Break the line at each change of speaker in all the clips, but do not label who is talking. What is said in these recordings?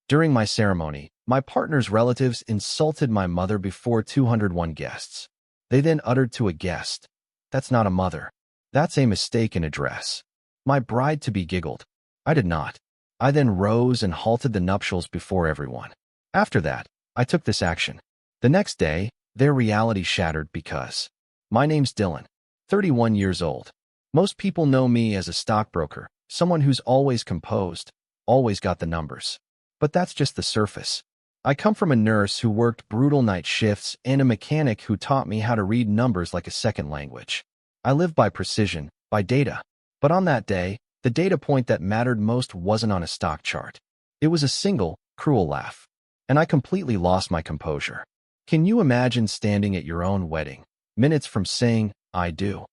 During my ceremony, my partner's relatives insulted my mother before 201 guests. They then uttered to a guest, "That's not a mother. That's a mistake in address." My bride-to-be giggled. I did not. I then rose and halted the nuptials before everyone. After that, I took this action. The next day, their reality shattered because my name's Dylan, 31 years old. Most people know me as a stockbroker, someone who's always composed, always got the numbers. But that's just the surface. I come from a nurse who worked brutal night shifts and a mechanic who taught me how to read numbers like a second language. I live by precision, by data. But on that day, the data point that mattered most wasn't on a stock chart. It was a single, cruel laugh. And I completely lost my composure. Can you imagine standing at your own wedding, minutes from saying, "I do,"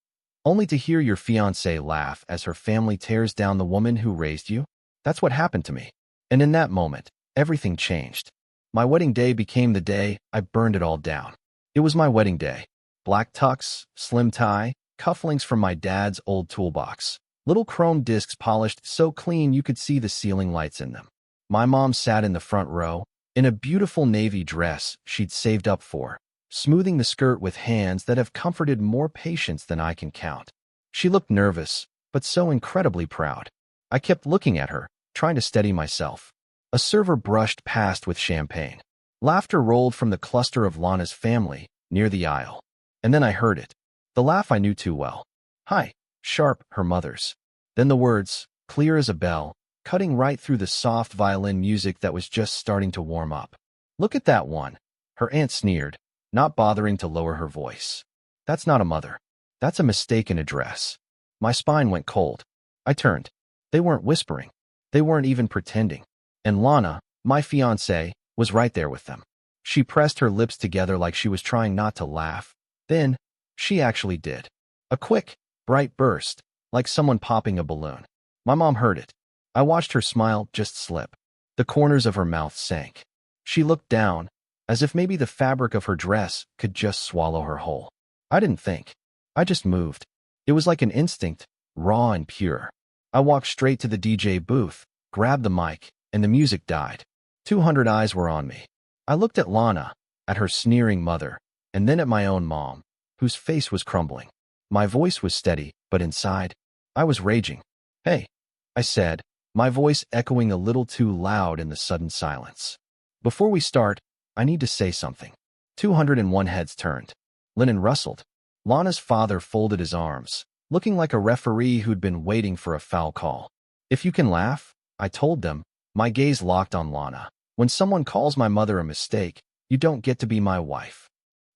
only to hear your fiancée laugh as her family tears down the woman who raised you? That's what happened to me. And in that moment, everything changed. My wedding day became the day I burned it all down. It was my wedding day. Black tux, slim tie, cufflinks from my dad's old toolbox. Little chrome discs polished so clean you could see the ceiling lights in them. My mom sat in the front row, in a beautiful navy dress she'd saved up for, smoothing the skirt with hands that have comforted more patience than I can count. She looked nervous, but so incredibly proud. I kept looking at her, trying to steady myself. A server brushed past with champagne. Laughter rolled from the cluster of Lana's family, near the aisle. And then I heard it. The laugh I knew too well. "Hi," sharp, her mother's. Then the words, clear as a bell, cutting right through the soft violin music that was just starting to warm up. "Look at that one," her aunt sneered, not bothering to lower her voice. "That's not a mother. That's a mistake in address." My spine went cold. I turned. They weren't whispering. They weren't even pretending. And Lana, my fiancée, was right there with them. She pressed her lips together like she was trying not to laugh. Then, she actually did. A quick, bright burst, like someone popping a balloon. My mom heard it. I watched her smile just slip. The corners of her mouth sank. She looked down, as if maybe the fabric of her dress could just swallow her whole. I didn't think. I just moved. It was like an instinct, raw and pure. I walked straight to the DJ booth, grabbed the mic, and the music died. 200 eyes were on me. I looked at Lana, at her sneering mother, and then at my own mom, whose face was crumbling. My voice was steady, but inside, I was raging. "Hey," I said, my voice echoing a little too loud in the sudden silence. "Before we start, I need to say something." 201 heads turned. Lennon rustled. Lana's father folded his arms, looking like a referee who'd been waiting for a foul call. "If you can laugh," I told them, my gaze locked on Lana. "When someone calls my mother a mistake, you don't get to be my wife."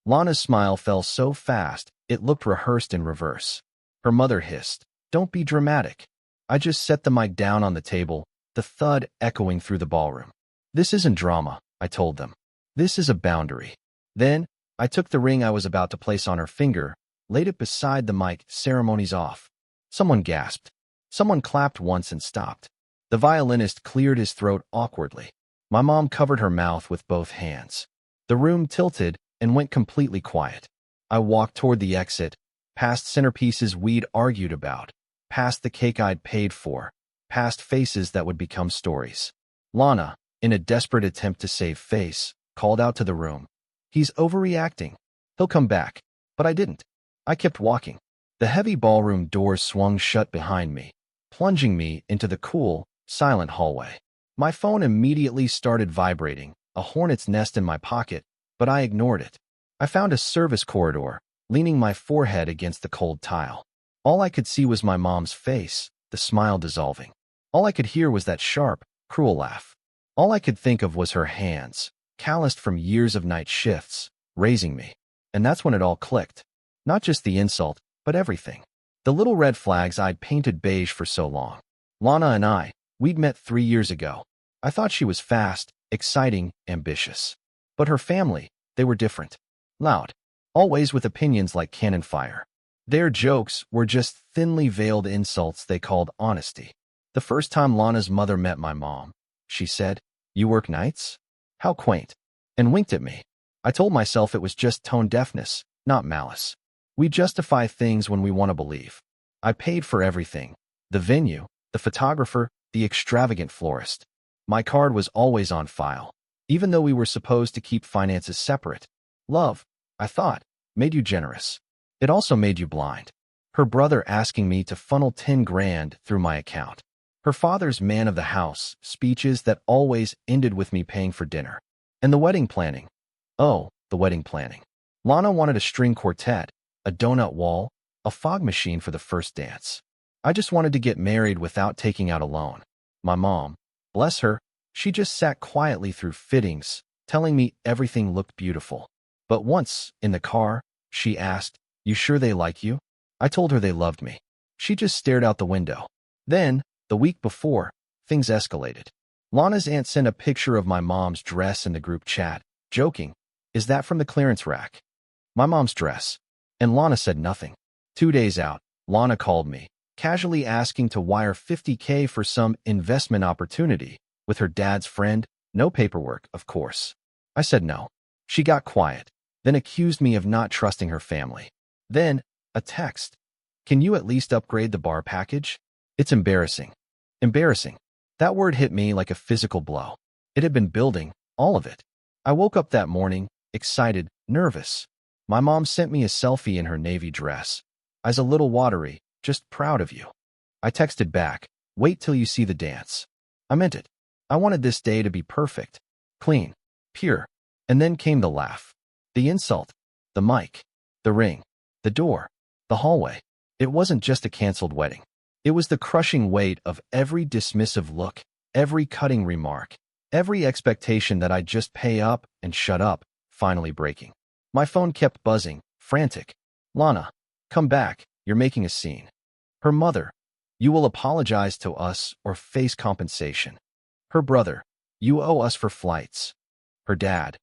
Lana's smile fell so fast, it looked rehearsed in reverse. Her mother hissed, "Don't be dramatic." I just set the mic down on the table, the thud echoing through the ballroom. "This isn't drama," I told them. "This is a boundary." Then, I took the ring I was about to place on her finger, laid it beside the mic, ceremonies off. Someone gasped. Someone clapped once and stopped. The violinist cleared his throat awkwardly. My mom covered her mouth with both hands. The room tilted and went completely quiet. I walked toward the exit, past centerpieces we'd argued about, past the cake I'd paid for, past faces that would become stories. Lana, in a desperate attempt to save face, called out to the room, "He's overreacting. He'll come back." But I didn't. I kept walking. The heavy ballroom doors swung shut behind me, plunging me into the cool, silent hallway. My phone immediately started vibrating, a hornet's nest in my pocket, but I ignored it. I found a service corridor, leaning my forehead against the cold tile. All I could see was my mom's face, the smile dissolving. All I could hear was that sharp, cruel laugh. All I could think of was her hands, calloused from years of night shifts, raising me. And that's when it all clicked. Not just the insult, but everything. The little red flags I'd painted beige for so long. Lana and we'd met 3 years ago. I thought she was fast, exciting, ambitious. But her family, they were different. Loud. Always with opinions like cannon fire. Their jokes were just thinly veiled insults they called honesty. The first time Lana's mother met my mom, she said, "You work nights?" How quaint. And winked at me. I told myself it was just tone deafness, not malice. We justify things when we want to believe. I paid for everything. The venue, the photographer, the extravagant florist. My card was always on file, even though we were supposed to keep finances separate. Love, I thought, made you generous. It also made you blind. Her brother asking me to funnel 10 grand through my account. Her father's man of the house speeches that always ended with me paying for dinner. And the wedding planning. Oh, the wedding planning. Lana wanted a string quartet, a donut wall, a fog machine for the first dance. I just wanted to get married without taking out a loan. My mom, bless her, she just sat quietly through fittings, telling me everything looked beautiful. But once, in the car, she asked, "You sure they like you?" I told her they loved me. She just stared out the window. Then, the week before, things escalated. Lana's aunt sent a picture of my mom's dress in the group chat, joking, "Is that from the clearance rack?" My mom's dress. And Lana said nothing. 2 days out, Lana called me, casually asking to wire $50K for some investment opportunity with her dad's friend. No paperwork, of course. I said no. She got quiet, then accused me of not trusting her family. Then, a text. "Can you at least upgrade the bar package?" It's embarrassing. Embarrassing. That word hit me like a physical blow. It had been building, all of it. I woke up that morning, excited, nervous. My mom sent me a selfie in her navy dress. Eyes a little watery, "Just proud of you." I texted back, "Wait till you see the dance." I meant it. I wanted this day to be perfect, clean, pure. And then came the laugh, the insult, the mic, the ring, the door, the hallway. It wasn't just a canceled wedding. It was the crushing weight of every dismissive look, every cutting remark, every expectation that I'd just pay up and shut up, finally breaking. My phone kept buzzing, frantic. "Lana, come back, you're making a scene." Her mother, "You will apologize to us or face compensation." Her brother, "You owe us for flights." Her dad,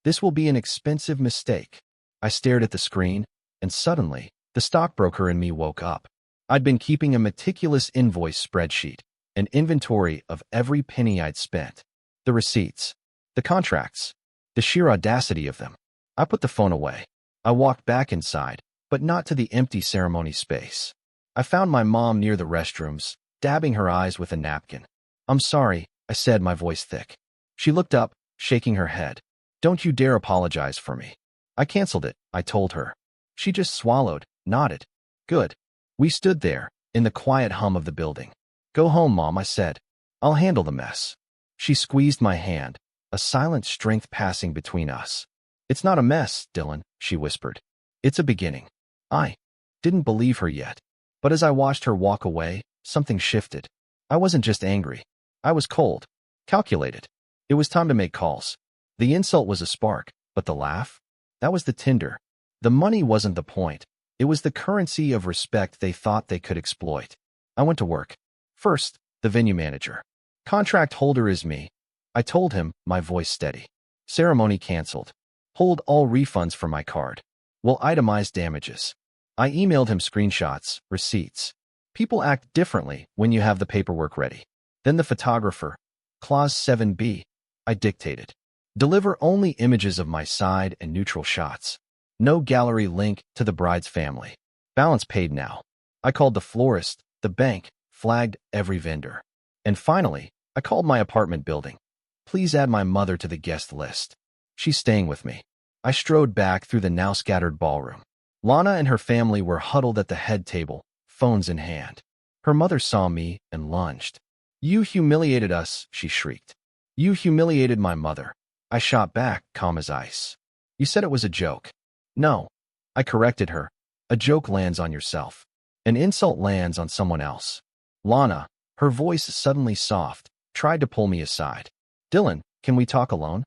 "This will be an expensive mistake." I stared at the screen, and suddenly, the stockbroker in me woke up. I'd been keeping a meticulous invoice spreadsheet, an inventory of every penny I'd spent. The receipts, the contracts, the sheer audacity of them. I put the phone away. I walked back inside, but not to the empty ceremony space. I found my mom near the restrooms, dabbing her eyes with a napkin. "I'm sorry," I said, my voice thick. She looked up, shaking her head. "Don't you dare apologize for me." "I canceled it," I told her. She just swallowed, nodded. "Good." We stood there, in the quiet hum of the building. "Go home, Mom," I said. "I'll handle the mess." She squeezed my hand, a silent strength passing between us. "It's not a mess, Dylan," she whispered. "It's a beginning." I didn't believe her yet. But as I watched her walk away, something shifted. I wasn't just angry. I was cold, calculated. It was time to make calls. The insult was a spark, but the laugh? That was the tinder. The money wasn't the point. It was the currency of respect they thought they could exploit. I went to work. First, the venue manager. "Contract holder is me," I told him, my voice steady. "Ceremony canceled. Hold all refunds for my card. We'll itemize damages." I emailed him screenshots, receipts. People act differently when you have the paperwork ready. Then the photographer. Clause 7B. I dictated. Deliver only images of my side and neutral shots. No gallery link to the bride's family. Balance paid now. I called the florist, the bank, flagged every vendor. And finally, I called my apartment building. "Please add my mother to the guest list. She's staying with me." I strode back through the now scattered ballroom. Lana and her family were huddled at the head table, phones in hand. Her mother saw me and lunged. "You humiliated us," she shrieked. "You humiliated my mother." I shot back, calm as ice. "You said it was a joke." "No." I corrected her. "A joke lands on yourself. An insult lands on someone else." Lana, her voice suddenly soft, tried to pull me aside. "Dylan, can we talk alone?"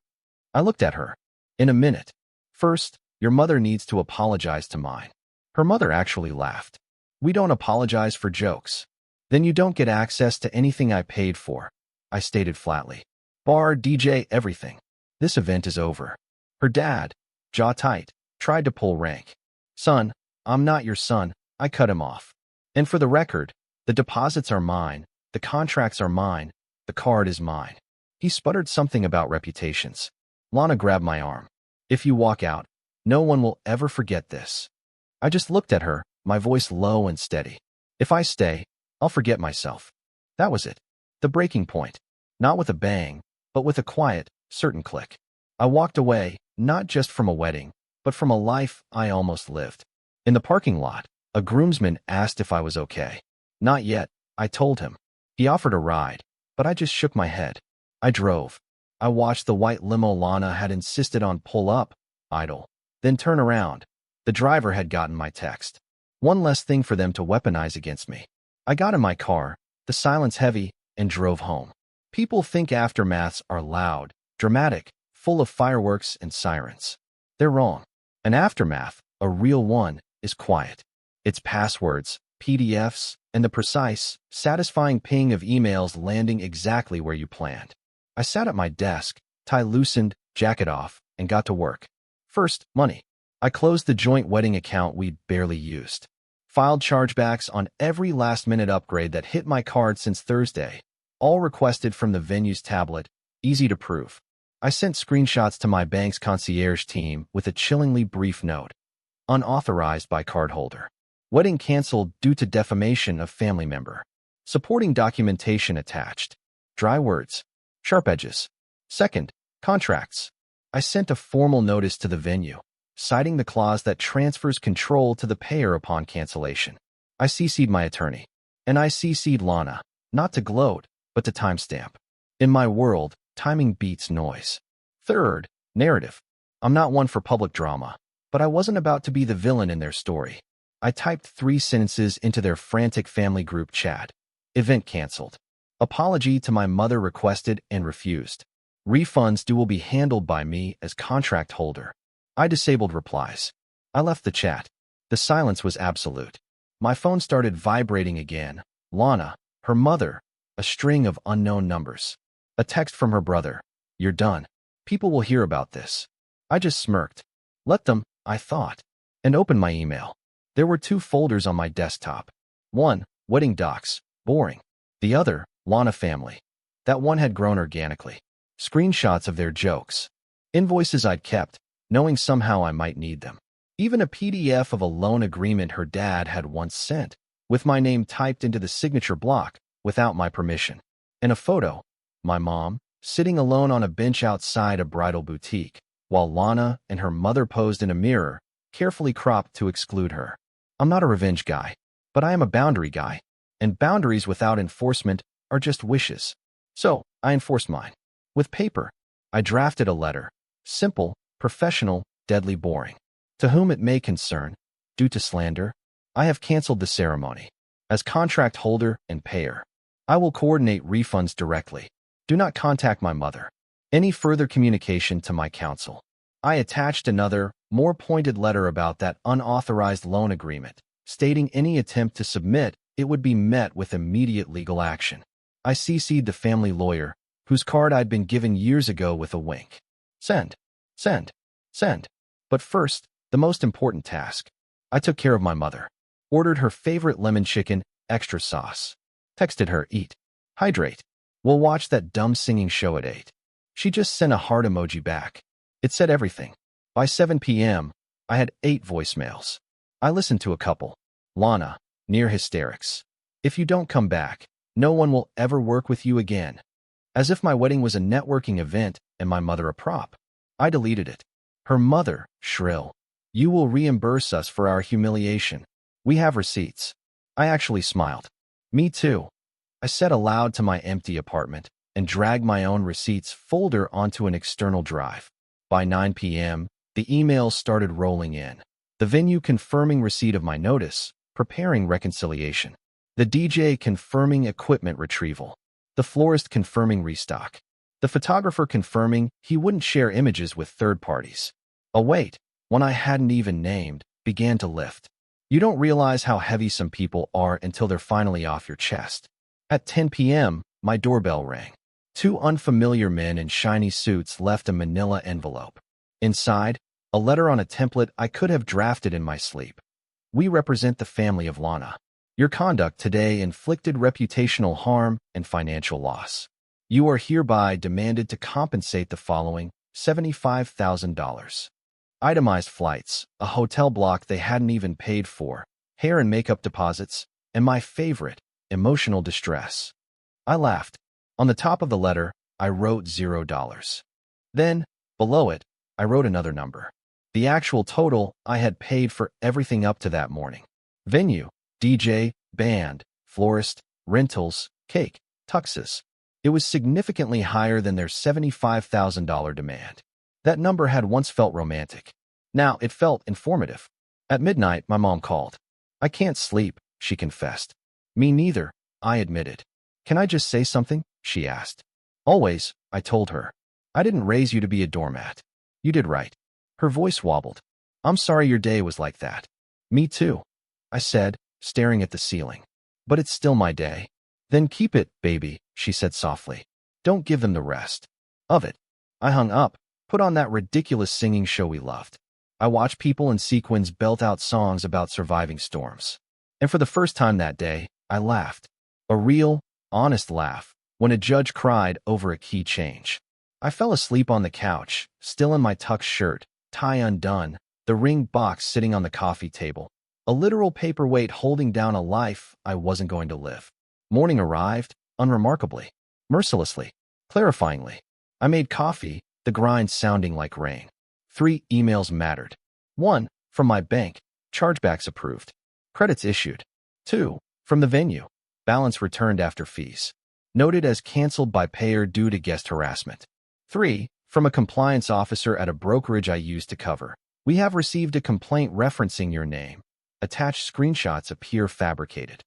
I looked at her. "In a minute. First, your mother needs to apologize to mine." Her mother actually laughed. "We don't apologize for jokes." "Then you don't get access to anything I paid for," I stated flatly. "Bar, DJ, everything. This event is over." Her dad, jaw tight, tried to pull rank. "Son, I'm not your son," I cut him off. "And for the record, the deposits are mine, the contracts are mine, the card is mine." He sputtered something about reputations. Lana grabbed my arm. "If you walk out, no one will ever forget this." I just looked at her, my voice low and steady. "If I stay, I'll forget myself." That was it. The breaking point. Not with a bang, but with a quiet, certain click. I walked away, not just from a wedding, but from a life I almost lived. In the parking lot, a groomsman asked if I was okay. Not yet, I told him. He offered a ride, but I just shook my head. I drove. I watched the white limo Lana had insisted on pull up, idle, then turn around. The driver had gotten my text. One less thing for them to weaponize against me. I got in my car, the silence heavy, and drove home. People think aftermaths are loud, dramatic, full of fireworks and sirens. They're wrong. An aftermath, a real one, is quiet. It's passwords, PDFs, and the precise, satisfying ping of emails landing exactly where you planned. I sat at my desk, tie loosened, jacket off, and got to work. First, money. I closed the joint wedding account we'd barely used. Filed chargebacks on every last-minute upgrade that hit my card since Thursday, all requested from the venue's tablet, easy to prove. I sent screenshots to my bank's concierge team with a chillingly brief note. Unauthorized by cardholder. Wedding canceled due to defamation of family member. Supporting documentation attached. Dry words. Sharp edges. Second, contracts. I sent a formal notice to the venue, citing the clause that transfers control to the payer upon cancellation. I CC'd my attorney. And I CC'd Lana, not to gloat, but to timestamp. In my world, timing beats noise. Third, narrative. I'm not one for public drama, but I wasn't about to be the villain in their story. I typed 3 sentences into their frantic family group chat. Event canceled. Apology to my mother requested and refused. Refunds due will be handled by me as contract holder. I disabled replies. I left the chat. The silence was absolute. My phone started vibrating again. Lana, her mother, a string of unknown numbers. A text from her brother. You're done. People will hear about this. I just smirked. Let them, I thought, and opened my email. There were 2 folders on my desktop. One, wedding docs, boring. The other, Lana family. That one had grown organically. Screenshots of their jokes. Invoices I'd kept, knowing somehow I might need them. Even a PDF of a loan agreement her dad had once sent, with my name typed into the signature block, without my permission. And a photo, my mom, sitting alone on a bench outside a bridal boutique, while Lana and her mother posed in a mirror, carefully cropped to exclude her. I'm not a revenge guy, but I am a boundary guy, and boundaries without enforcement are just wishes. So, I enforced mine. With paper, I drafted a letter. Simple, professional, deadly boring. To whom it may concern, due to slander, I have canceled the ceremony. As contract holder and payer, I will coordinate refunds directly. Do not contact my mother. Any further communication to my counsel. I attached another, more pointed letter about that unauthorized loan agreement, stating any attempt to submit it would be met with immediate legal action. I CC'd the family lawyer, whose card I'd been given years ago with a wink. Send. Send. Send. But first, the most important task. I took care of my mother. Ordered her favorite lemon chicken, extra sauce. Texted her, eat. Hydrate. We'll watch that dumb singing show at 8. She just sent a heart emoji back. It said everything. By 7 p.m., I had 8 voicemails. I listened to a couple. Lana, near hysterics. If you don't come back, no one will ever work with you again. As if my wedding was a networking event and my mother a prop. I deleted it. Her mother, shrill. You will reimburse us for our humiliation. We have receipts. I actually smiled. Me too. I said aloud to my empty apartment and dragged my own receipts folder onto an external drive. By 9 p.m., the emails started rolling in. The venue confirming receipt of my notice, preparing reconciliation. The DJ confirming equipment retrieval. The florist confirming restock. The photographer confirming he wouldn't share images with third parties. A weight, one I hadn't even named, began to lift. You don't realize how heavy some people are until they're finally off your chest. At 10 p.m., my doorbell rang. 2 unfamiliar men in shiny suits left a manila envelope. Inside, a letter on a template I could have drafted in my sleep. We represent the family of Lana. Your conduct today inflicted reputational harm and financial loss. You are hereby demanded to compensate the following: $75,000. Itemized flights, a hotel block they hadn't even paid for, hair and makeup deposits, and my favorite, emotional distress. I laughed. On the top of the letter, I wrote $0. Then, below it, I wrote another number. The actual total I had paid for everything up to that morning. Venue, DJ, band, florist, rentals, cake, tuxes. It was significantly higher than their $75,000 demand. That number had once felt romantic. Now it felt informative. At midnight, my mom called. "I can't sleep," she confessed. "Me neither," I admitted. "Can I just say something?" she asked. "Always," I told her. "I didn't raise you to be a doormat." "You did right." Her voice wobbled. "I'm sorry your day was like that." "Me too," I said, staring at the ceiling. "But it's still my day." "Then keep it, baby," she said softly. "Don't give them the rest of it." I hung up, put on that ridiculous singing show we loved. I watched people in sequins belt out songs about surviving storms. And for the first time that day, I laughed. A real, honest laugh, when a judge cried over a key change. I fell asleep on the couch, still in my tucked shirt, tie undone, the ring box sitting on the coffee table, a literal paperweight holding down a life I wasn't going to live. Morning arrived, unremarkably, mercilessly, clarifyingly. I made coffee, the grind sounding like rain. 3 emails mattered. 1, from my bank, chargebacks approved. Credits issued. 2, from the venue, balance returned after fees. Noted as canceled by payer due to guest harassment. 3, from a compliance officer at a brokerage I used to cover. We have received a complaint referencing your name. Attached screenshots appear fabricated.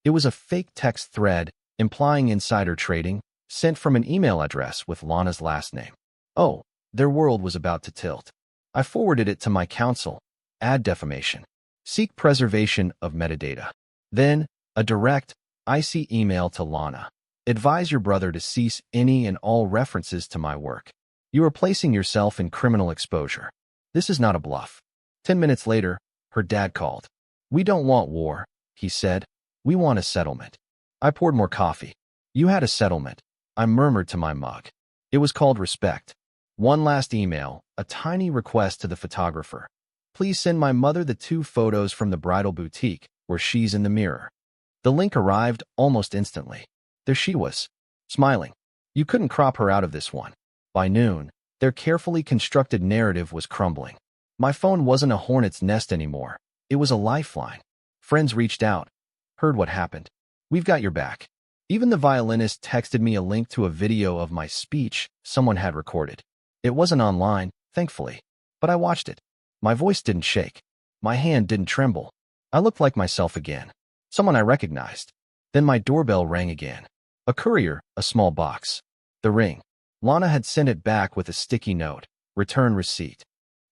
It was a fake text thread implying insider trading, sent from an email address with Lana's last name. Oh, their world was about to tilt. I forwarded it to my counsel. Add defamation. Seek preservation of metadata. Then, a direct, icy email to Lana. Advise your brother to cease any and all references to my work. You are placing yourself in criminal exposure. This is not a bluff. 10 minutes later, her dad called. "We don't want war," he said. "We want a settlement." I poured more coffee. "You had a settlement," I murmured to my mug. "It was called respect." One last email, a tiny request to the photographer. "Please send my mother the 2 photos from the bridal boutique where she's in the mirror." The link arrived almost instantly. There she was, smiling. You couldn't crop her out of this one. By noon, their carefully constructed narrative was crumbling. My phone wasn't a hornet's nest anymore. It was a lifeline. Friends reached out. "Heard what happened. We've got your back." Even the violinist texted me a link to a video of my speech someone had recorded. It wasn't online, thankfully, but I watched it. My voice didn't shake. My hand didn't tremble. I looked like myself again. Someone I recognized. Then my doorbell rang again. A courier, a small box. The ring. Lana had sent it back with a sticky note. Return receipt.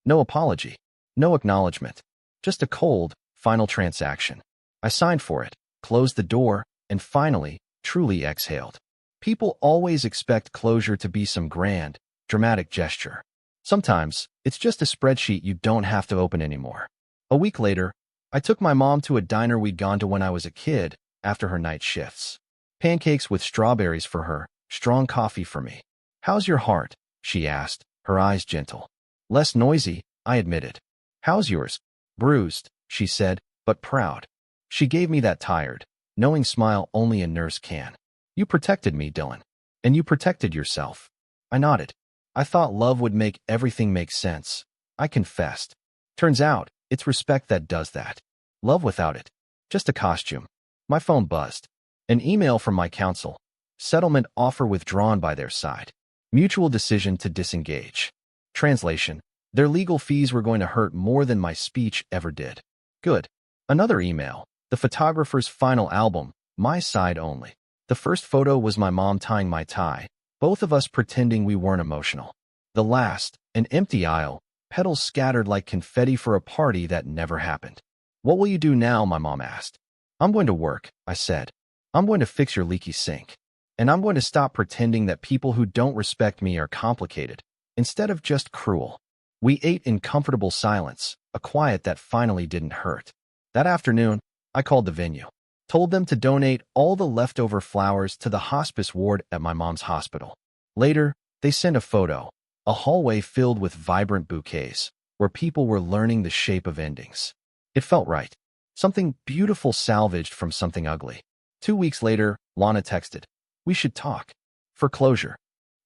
No apology. No acknowledgement. Just a cold, final transaction. I signed for it, closed the door, and finally, truly exhaled. People always expect closure to be some grand, dramatic gesture. Sometimes, it's just a spreadsheet you don't have to open anymore. A week later, I took my mom to a diner we'd gone to when I was a kid, after her night shifts. Pancakes with strawberries for her, strong coffee for me. "How's your heart?" she asked, her eyes gentle. "Less noisy," I admitted. "How's yours?" "Bruised," she said, "but proud." She gave me that tired, knowing smile only a nurse can. "You protected me, Dylan. And you protected yourself." I nodded. I thought love would make everything make sense. I confessed. Turns out, it's respect that does that. Love without it. Just a costume. My phone buzzed. An email from my counsel. Settlement offer withdrawn by their side. Mutual decision to disengage. Translation. Their legal fees were going to hurt more than my speech ever did. Good. Another email. The photographer's final album, my side only. The first photo was my mom tying my tie, both of us pretending we weren't emotional. The last, an empty aisle, petals scattered like confetti for a party that never happened. "What will you do now?" my mom asked. "I'm going to work," I said. "I'm going to fix your leaky sink. And I'm going to stop pretending that people who don't respect me are complicated, instead of just cruel." We ate in comfortable silence, a quiet that finally didn't hurt. That afternoon, I called the venue. Told them to donate all the leftover flowers to the hospice ward at my mom's hospital. Later, they sent a photo, a hallway filled with vibrant bouquets, where people were learning the shape of endings. It felt right. Something beautiful salvaged from something ugly. 2 weeks later, Lana texted, "We should talk." For closure.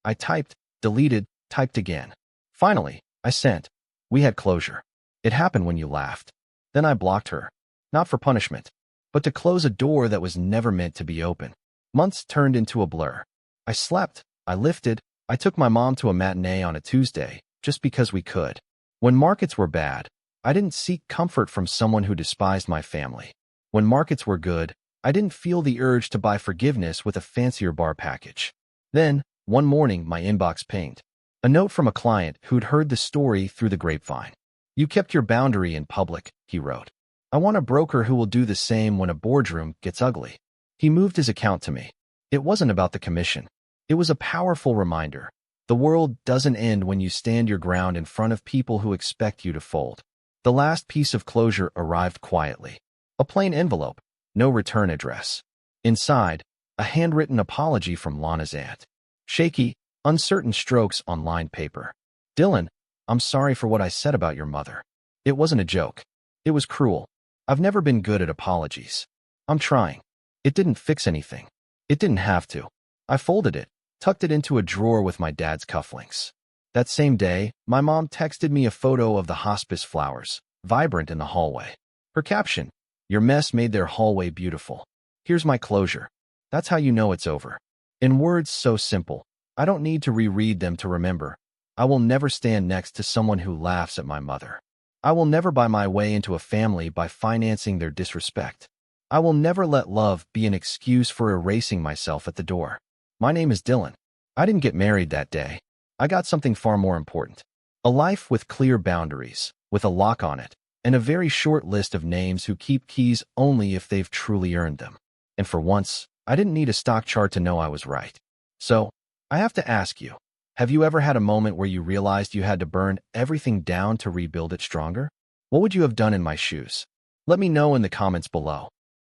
I typed, deleted, typed again. Finally, I sent. We had closure. It happened when you laughed. Then I blocked her. Not for punishment, but to close a door that was never meant to be open. Months turned into a blur. I slept, I lifted, I took my mom to a matinee on a Tuesday, just because we could. When markets were bad, I didn't seek comfort from someone who despised my family. When markets were good, I didn't feel the urge to buy forgiveness with a fancier bar package. Then, one morning, my inbox pinged. A note from a client who'd heard the story through the grapevine. "You kept your boundary in public," he wrote. "I want a broker who will do the same when a boardroom gets ugly." He moved his account to me. It wasn't about the commission. It was a powerful reminder. The world doesn't end when you stand your ground in front of people who expect you to fold. The last piece of closure arrived quietly. A plain envelope, no return address. Inside, a handwritten apology from Lana's aunt. Shaky, uncertain strokes on lined paper. "Dylan, I'm sorry for what I said about your mother. It wasn't a joke. It was cruel. I've never been good at apologies. I'm trying." It didn't fix anything. It didn't have to. I folded it, tucked it into a drawer with my dad's cufflinks. That same day, my mom texted me a photo of the hospice flowers, vibrant in the hallway. Her caption, "Your mess made their hallway beautiful. Here's my closure. That's how you know it's over." In words so simple, I don't need to reread them to remember. I will never stand next to someone who laughs at my mother. I will never buy my way into a family by financing their disrespect. I will never let love be an excuse for erasing myself at the door. My name is Dylan. I didn't get married that day. I got something far more important. A life with clear boundaries, with a lock on it, and a very short list of names who keep keys only if they've truly earned them. And for once, I didn't need a stock chart to know I was right. So, I have to ask you, have you ever had a moment where you realized you had to burn everything down to rebuild it stronger? What would you have done in my shoes? Let me know in the comments below.